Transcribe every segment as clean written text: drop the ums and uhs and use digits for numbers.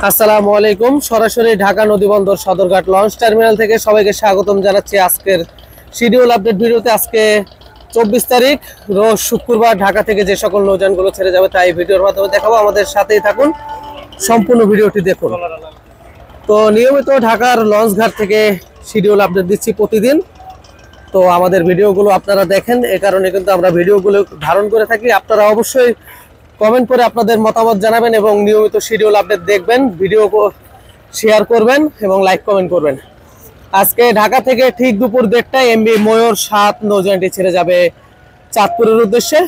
আসসালামু আলাইকুম। সরাসরি ঢাকা নদীবন্দর সদরঘাট লঞ্চ টার্মিনাল থেকে সবাইকে স্বাগতম জানাচ্ছি আজকের শিডিউল আপডেট ভিডিওতে। আজকে 24 তারিখ রোজ শুক্রবার ঢাকা থেকে যে সকল নৌযানগুলো ছেড়ে যাবে তাই ভিডিওর মাধ্যমে দেখাবো। আমাদের সাথেই থাকুন, সম্পূর্ণ ভিডিওটি দেখুন। তো নিয়মিত ঢাকার লঞ্চ ঘাট থেকে শিডিউল আপডেট দিচ্ছি প্রতিদিন। তো আমাদের ভিডিওগুলো আপনারা দেখেন, এ কারণে কিন্তু আমরা ভিডিওগুলো ধারণ করে থাকি। আপনারা অবশ্যই কমেন্ট করে আপনাদের মতামত জানাবেন এবং নিয়মিত শিডিউল আপডেট দেখবেন, ভিডিও শেয়ার করবেন এবং লাইক কমেন্ট করবেন। আজকে ঢাকা থেকে ঠিক দুপুর 1:30টায় এমবি ময়ূর 7 নৌযানটি ছেড়ে যাবে চাঁদপুরের উদ্দেশ্যে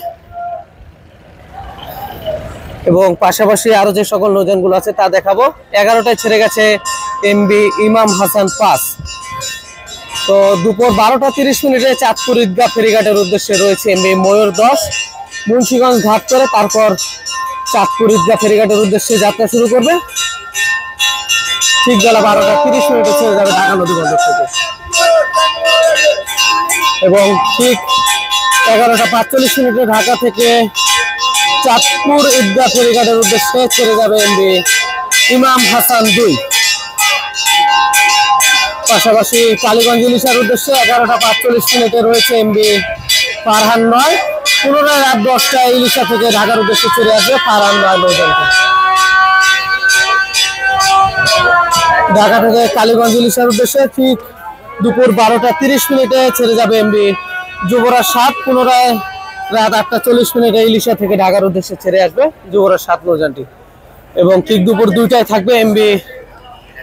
এবং পাশাপাশি আরো যে সকল নৌযানগুলো আছে তা দেখাবো। 11টায় ছেড়ে গেছে এমবি ইমাম হাসান 5। তো দুপুর 12টা 30 মিনিটে চাঁদপুর ঈদগাহ ফেরিঘাটের উদ্দেশ্যে রয়েছে এমবি ময়ূর 10, মুন্সিগঞ্জ ঘাট করে তারপর চাঁদপুর ঈদগাহ ফেরিঘাটের উদ্দেশ্যে যাত্রা শুরু করবে। ঠিক বেলা 12টা 30 মিনিটে ছেড়ে যাবে ঢাকা নদীবন্দর থেকে এবং ঠিক 11টা 45 মিনিটে ঢাকা থেকে চাঁদপুর ঈদগাহ ফেরিঘাটের উদ্দেশ্যে ছেড়ে যাবে এমবি ইমাম হাসান 2। পাশাপাশি কালীগঞ্জ ইলিশার উদ্দেশ্যে 11টা 45 মিনিটে রয়েছে এমবি ফারহান 9। পুনরায় রাত 10টায় ইলিশা থেকে ঢাকার উদ্দেশ্যে ছেড়ে আসবে ফারহান 9 নৌযানটি। ঢাকা থেকে কালীগঞ্জ ইলিশার উদ্দেশ্যে ঠিক দুপুর 12টা 30 মিনিটে ছেড়ে যাবে এমবি যুবরাজ 7। পুনরায় রাত 8টা 40 মিনিটে ইলিশা থেকে ঢাকার উদ্দেশ্যে ছেড়ে আসবে যুবরাজ 7 নৌযানটি এবং ঠিক দুপুর 2টায় থাকবে এমবি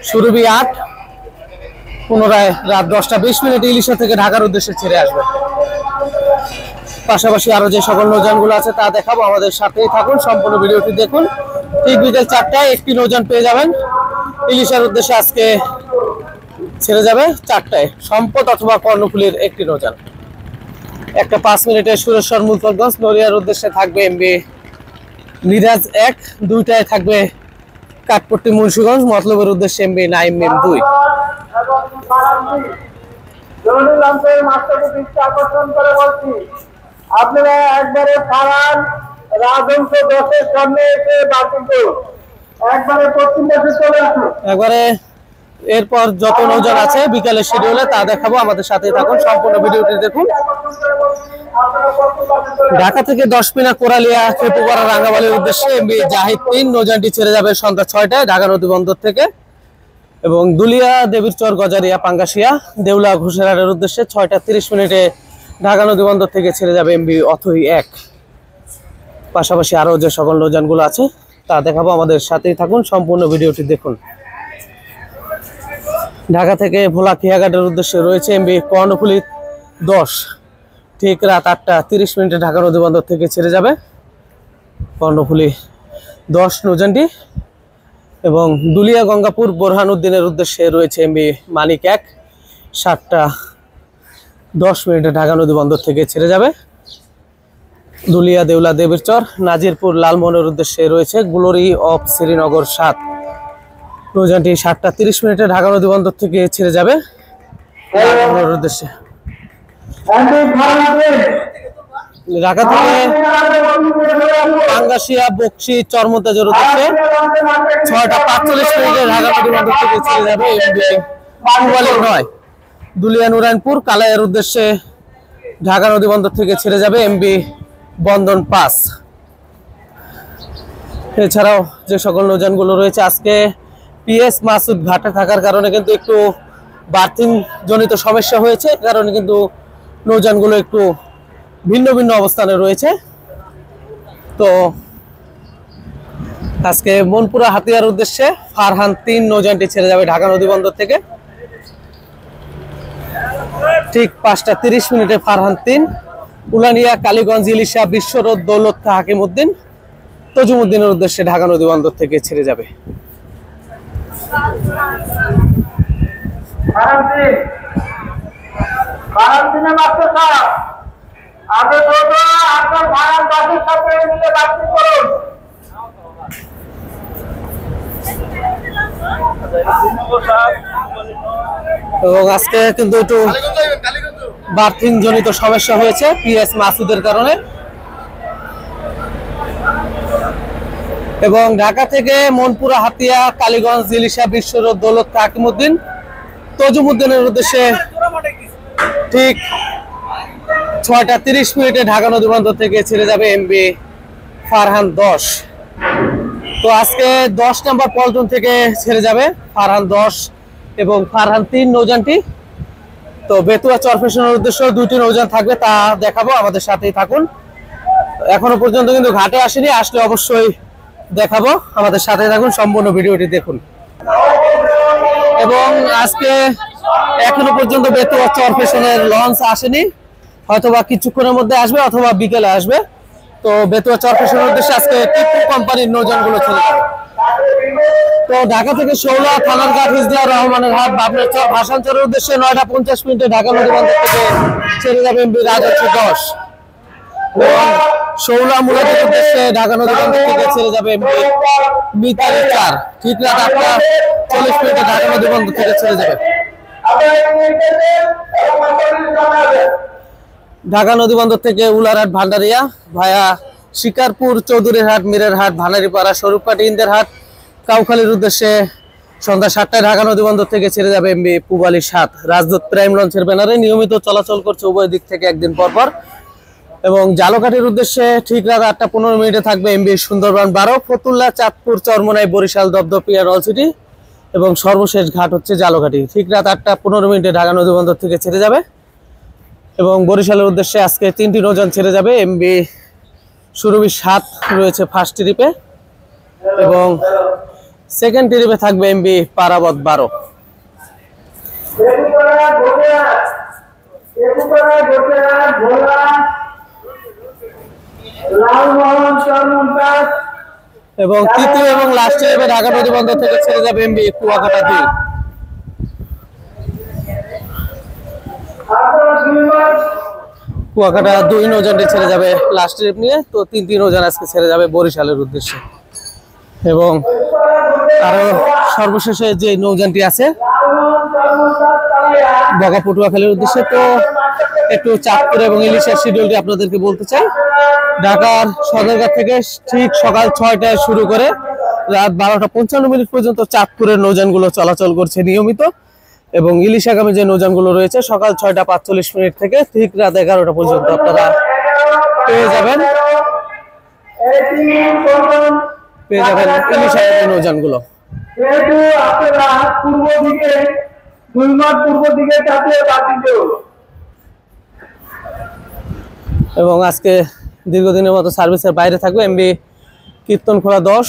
সুরভি 8। পুনরায় রাত 10টা 20 মিনিটে ইলিশা থেকে ঢাকার উদ্দেশ্যে ছেড়ে আসবে। পাশাপাশি আরো যে সকল নৌযানগুলো আছে তা দেখাবো, আমাদের সাথেই থাকুন, সম্পূর্ণ ভিডিওটি দেখুন। ঠিক বিকেল 4টায় একটি নৌযান পেয়ে যাবেন ইলিশার উদ্দেশ্যে, আজকে ছেড়ে যাবে 4টায় সম্পদ অথবা কর্ণফুলীর একটি নৌযান। 1টা 5 মিনিটে সুরেশ্বর মুলতগঞ্জ নড়িয়ার উদ্দেশ্যে থাকবে এমবি মিরাজ 1। 2টায় থাকবে কাঠপট্টি মুন্সিগঞ্জ মতলবের উদ্দেশ্যে এমবি নাইম মিম 2। আপনারা একবারে ফারান রাজহংস 10-এর সামনে এসে বাতিল করুন, একবারে পশ্চিম পাশে চলে আসুন। একবারে এরপর যত নৌযান আছে বিকালের শিডিউলে তা দেখাবো, আমাদের সাথেই থাকুন, সম্পূর্ণ ভিডিওটি দেখুন। ঢাকা থেকে 10 মিনা কোরালিয়া খেপুপাড়া রাঙ্গাবালির উদ্দেশ্যে এমবি জাহিদ 3 নৌযানটি ছেড়ে যাবে সন্ধ্যা 6টায় ঢাকা নদীবন্দর থেকে এবং দুলিয়া দেবীরচর গজারিয়া পাঙ্গাসিয়া দেউলা ঘোষেরহাটের উদ্দেশ্যে 6টা 30 মিনিটে ঢাকা নদীবন্দর থেকে ছেড়ে যাবে এমবি অথই 1। পাশাপাশি আরো যে সকল নৌযানগুলো আছে তা দেখাবো, আমাদের সাথেই থাকুন, সম্পূর্ণ ভিডিওটি দেখুন। ঢাকা থেকে ভোলা খিয়াঘাটের উদ্দেশ্যে রয়েছে এমবি কর্ণফুলী 10। ঠিক রাত 8টা 30 মিনিটে ঢাকা নদীবন্দর থেকে ছেড়ে যাবে কর্ণফুলী 10 নৌযানটি এবং দুলিয়া গঙ্গাপুর বোরহানউদ্দিনের উদ্দেশ্যে রয়েছে এমবি মানিক 1। 7টা 10 মিনিটে ঢাকা নদীবন্দর থেকে ছেড়ে যাবে। দুলিয়া দেউলা দেবীরচর নাজিরপুর লালমোহনের উদ্দেশ্যে রয়েছে গ্লোরি অফ শ্রীনগর 7 নৌযানটি 7টা 30 মিনিটে ঢাকা নদীবন্দর থেকে ছেড়ে যাবে লালমোহনের উদ্দেশ্যে। ঢাকা থেকে পাঙ্গাসিয়া বকশি চরমতাজের উদ্দেশ্যে 6টা 45 মিনিটে ঢাকা নদীবন্দর থেকে ছেড়ে যাবে এমবি 9। দুলিয়া নুরাইনপুর কালাইয়ের উদ্দেশ্যে ঢাকা নদীবন্দর থেকে ছেড়ে যাবে এমবি বন্দন 5। এছাড়াও যে সকল নৌযানগুলো রয়েছে, আজকে পিএস মাসুদ ঘাটে থাকার কারণে কিন্তু একটু বার্থিং জনিত সমস্যা হয়েছে, কারণে কিন্তু নৌযানগুলো একটু ভিন্ন ভিন্ন অবস্থানে রয়েছে। তো আজকে মনপুরা হাতিয়ার উদ্দেশ্যে ফারহান 3 নৌযানটি ছেড়ে যাবে ঢাকা নদীবন্দর থেকে ঠিক 5টা 30 মিনিটে ফারহান 3। উলানিয়া কালীগঞ্জ ইলিশা বিশ্বরোড দৌলত খা হাকিমউদ্দিন তজুমউদ্দিনের উদ্দেশ্যে ঢাকা নদীবন্দর থেকে ছেড়ে যাবে। এবং আজকে কিন্তু একটু বার্থিং জনিত সমস্যা হয়েছে পিএস মাসুদের কারণে। এবং ঢাকা থেকে মনপুরা, হাতিয়া, কালীগঞ্জ, ইলিশা, বিশ্ব রোড, দৌলত, হাকিমউদ্দিন, তজুমউদ্দিনের উদ্দেশ্যে ঠিক 6টা 30 মিনিটে ঢাকা নদীবন্দর থেকে ছেড়ে যাবে এমবি ফারহান 10। তো আজকে 10 নম্বর পল্টন থেকে ছেড়ে যাবে ফারহান 10 এবং ফারহান 3 নৌযানটি। তো বেতুয়া চরফেশনের উদ্দেশ্যে 2টি নৌযান থাকবে, তা দেখাবো, আমাদের সাথেই থাকুন। এখনো পর্যন্ত কিন্তু ঘাটে আসেনি, আসলে অবশ্যই দেখাবো, আমাদের সাথে থাকুন, সম্পূর্ণ ভিডিওটি দেখুন। এবং আজকে এখনো পর্যন্ত বেতুয়া চরফেশনের লঞ্চ আসেনি, হয়তোবা কিছুক্ষণের মধ্যে আসবে অথবা বিকেলে আসবে। তো বেতুয়া চরফেশনের উদ্দেশ্যে আজকে টিপু কোম্পানির নৌযানগুলো ছেড়ে যাবে। তো ঢাকা থেকে শৌলা, থানারঘাট, হিজলা, রহমানের হাট, বাবনের চর, ভাসানচরের উদ্দেশ্যে 9টা 50 মিনিটে ঢাকা নদীবন্দর থেকে ছেড়ে যাবে এমবি রাজহংস 10। এবং শৌলা মুলাদের উদ্দেশ্যে ঢাকা নদীবন্দর থেকে ছেড়ে যাবে এমবি মিতালি 4। ঠিক রাত 8টা 40 মিনিটে ঢাকা নদীবন্দর থেকে ছেড়ে যাবে। ঢাকা নদীবন্দর থেকে উলারহাট, ভান্ডারিয়া ভায়া শিকারপুর, চৌধুরীরহাট, মিরেরহাট, ভানারীপাড়া, স্বরূপকাঠি, ইন্দেরহাট, কাউখালীর উদ্দেশ্যে সন্ধ্যা 7টায় ঢাকা নদীবন্দর থেকে ছেড়ে যাবে এমবি পূবালী 7। রাজদূত প্রাইম লঞ্চের ব্যানারে নিয়মিত চলাচল করছে উভয় দিক থেকে একদিন পর পর। এবং জালকাঠির উদ্দেশ্যে ঠিক রাত 8টা 15 মিনিটে থাকবে এমবি সুন্দরবন 12, ফতুল্লা, চাঁদপুর, চরমোনাই, বরিশাল, দপদপিয়া, রলসিটি এবং সর্বশেষ ঘাট হচ্ছে জালকাঠি। ঠিক রাত 8টা 15 মিনিটে ঢাকা নদীবন্দর থেকে ছেড়ে যাবে। এবং বরিশালের উদ্দেশ্যে আজকে 3টি নৌযান ছেড়ে যাবে। এমবি সুরভি 7 রয়েছে ফার্স্ট ট্রিপে এবং সেকেন্ড ট্রিপে থাকবে এমবি পারাবত 12। এবং তৃতীয় এবং লাস্ট ট্রিপে ঢাকা নদীবন্দর থেকে ছেড়ে যাবে এমবি কুয়াকাটা 2। কুয়াকাটা 2 নৌযানটি ছেড়ে যাবে লাস্ট ট্রিপ নিয়ে। তো 3টি নৌযান আজকে ছেড়ে যাবে বরিশালের উদ্দেশ্যে। এবং আরো সর্বশেষে যে নৌযানটি আছে বগা পটুয়াখালীর উদ্দেশ্যে, তো একটু চাঁদপুর এবং ইলিশের শিডিউলটি আপনাদেরকে বলতে চাই। ঢাকার সদরঘাট থেকে ঠিক সকাল 6টায় শুরু করে রাত 12টা 55 মিনিট পর্যন্ত চাঁদপুরের নৌযানগুলো চলাচল করছে নিয়মিত। এবং ইলিশাগামী যে নৌযানগুলো রয়েছে সকাল 6টা 45 মিনিট থেকে ঠিক রাত 11টা পর্যন্ত আপনারা পেয়ে যাবেন ইলিশাগামী নৌযানগুলো। যেহেতু আপনারা পূর্ব দিকে 2 মাস পূর্ব দিকে চাপিয়ে বাতিল। এবং আজকে দীর্ঘদিনের মতো সার্ভিসের বাইরে থাকবে এমবি কীর্তনখোলা 10।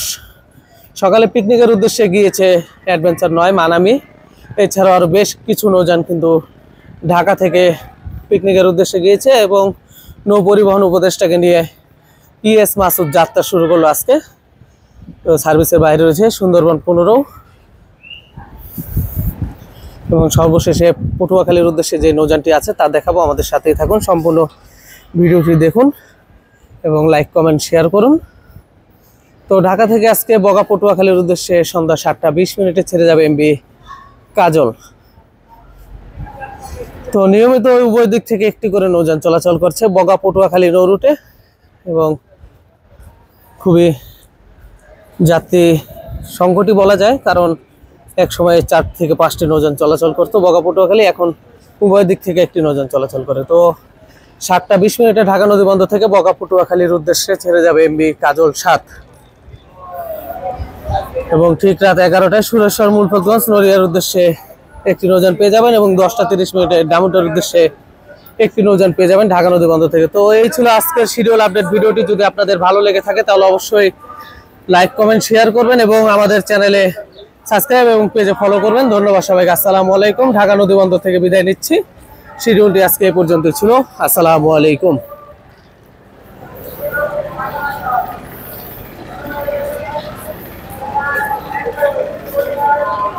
সকালে পিকনিকের উদ্দেশ্যে গিয়েছে অ্যাডভেঞ্চার 9 মানামি। এছাড়াও আরো বেশ কিছু নৌযান কিন্তু ঢাকা থেকে পিকনিকের উদ্দেশ্যে গিয়েছে এবং নৌ পরিবহন উপদেষ্টাকে নিয়ে ইএস মাসুদ যাত্রা শুরু করলো আজকে। তো সার্ভিসের বাইরে রয়েছে সুন্দরবন 15 এবং সর্বশেষে পটুয়াখালীর উদ্দেশ্যে যে নৌযানটি আছে তা দেখাবো, আমাদের সাথেই থাকুন, সম্পূর্ণ ভিডিওটি দেখুন এবং লাইক কমেন্ট শেয়ার করুন। তো ঢাকা থেকে আজকে বগা পটুয়াখালীর উদ্দেশ্যে সন্ধ্যা 7টা 20 মিনিটে ছেড়ে যাবে এমবি কাজল। তো নিয়মিত উভয় দিক থেকে একটি করে নৌযান চলাচল করছে বগা পটুয়াখালী নৌ রুটে এবং খুবই যাত্রী সংকটই বলা যায়, কারণ এক সময় 4 থেকে 5টি নৌযান চলাচল করতো বগা পটুয়াখালী, এখন উভয় দিক থেকে একটি নৌযান চলাচল করে। তো 7টা 20 মিনিটে ঢাকা নদীবন্দর থেকে বগা পটুয়াখালীর উদ্দেশ্যে ছেড়ে যাবে এমবি কাজল 7 এবং ঠিক রাত 11টায় সুরেশ্বর, মুলফতগঞ্জ, নড়িয়ার উদ্দেশ্যে একটি নৌযান পেয়ে যাবেন এবং 10টা 30 মিনিটে ডামুটার উদ্দেশ্যে একটি নৌযান পেয়ে যাবেন ঢাকা নদীবন্দর থেকে। তো এই ছিল আজকের শিডিউল আপডেট ভিডিওটি। যদি আপনাদের ভালো লেগে থাকে তাহলে অবশ্যই লাইক কমেন্ট শেয়ার করবেন এবং আমাদের চ্যানেলে সাবস্ক্রাইব এবং পেজে ফলো করবেন। ধন্যবাদ সবাইকে। আসসালামু আলাইকুম। ঢাকা নদীবন্দর থেকে বিদায় নিচ্ছি। শিডিউলটি আজকে এই পর্যন্ত ছিল। আসসালামু আলাইকুম।